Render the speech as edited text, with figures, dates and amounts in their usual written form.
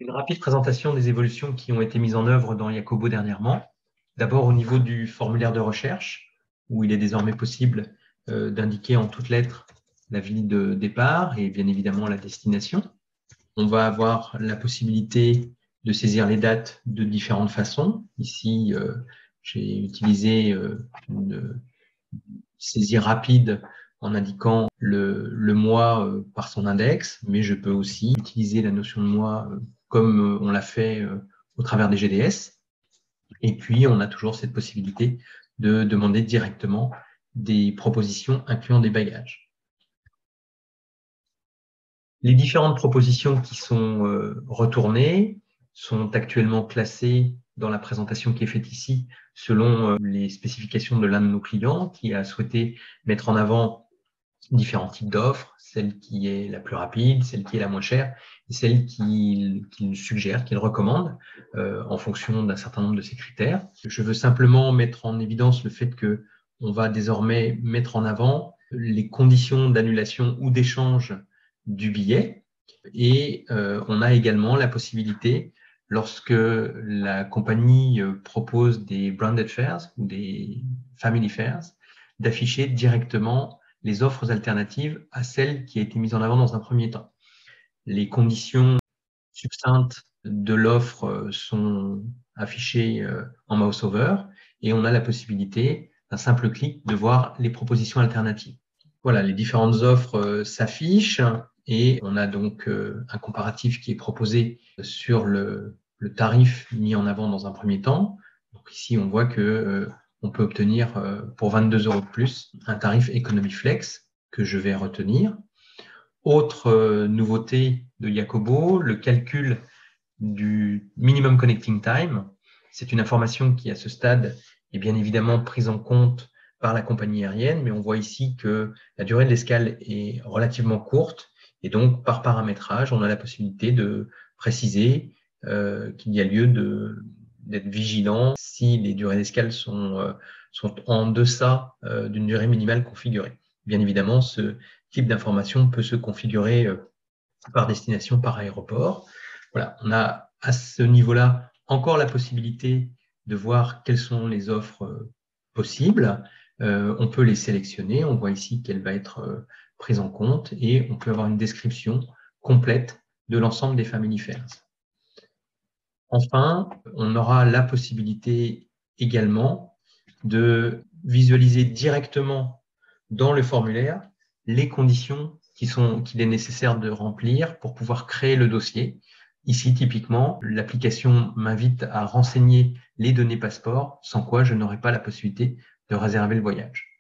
Une rapide présentation des évolutions qui ont été mises en œuvre dans Yacobo dernièrement. D'abord au niveau du formulaire de recherche, où il est désormais possible d'indiquer en toutes lettres la ville de départ et bien évidemment la destination. On va avoir la possibilité de saisir les dates de différentes façons. Ici, j'ai utilisé une saisie rapide en indiquant le mois par son index, mais je peux aussi utiliser la notion de mois comme on l'a fait au travers des GDS. Et puis, on a toujours cette possibilité de demander directement des propositions incluant des bagages. Les différentes propositions qui sont retournées sont actuellement classées dans la présentation qui est faite ici selon les spécifications de l'un de nos clients qui a souhaité mettre en avant différents types d'offres, celle qui est la plus rapide, celle qui est la moins chère, et celle qu'il suggère, qu'il recommande en fonction d'un certain nombre de ces critères. Je veux simplement mettre en évidence le fait que on va désormais mettre en avant les conditions d'annulation ou d'échange du billet, et on a également la possibilité, lorsque la compagnie propose des branded fares ou des family fares, d'afficher directement les offres alternatives à celles qui a été mise en avant dans un premier temps. Les conditions succinctes de l'offre sont affichées en mouse over et on a la possibilité d'un simple clic de voir les propositions alternatives. Voilà, les différentes offres s'affichent et on a donc un comparatif qui est proposé sur le tarif mis en avant dans un premier temps. Donc ici, on voit que on peut obtenir pour 22 € de plus un tarif Economy Flex que je vais retenir. Autre nouveauté de Yacobo, le calcul du minimum connecting time. C'est une information qui, à ce stade, est bien évidemment prise en compte par la compagnie aérienne, mais on voit ici que la durée de l'escale est relativement courte et donc, par paramétrage, on a la possibilité de préciser qu'il y a lieu d'être vigilant si les durées d'escale sont en deçà d'une durée minimale configurée. Bien évidemment, ce type d'information peut se configurer par destination, par aéroport. Voilà, on a à ce niveau-là encore la possibilité de voir quelles sont les offres possibles. On peut les sélectionner. On voit ici qu'elle va être prise en compte et on peut avoir une description complète de l'ensemble des family fares. Enfin, on aura la possibilité également de visualiser directement dans le formulaire les conditions qu'il est nécessaire de remplir pour pouvoir créer le dossier. Ici, typiquement, l'application m'invite à renseigner les données passeport, sans quoi je n'aurai pas la possibilité de réserver le voyage.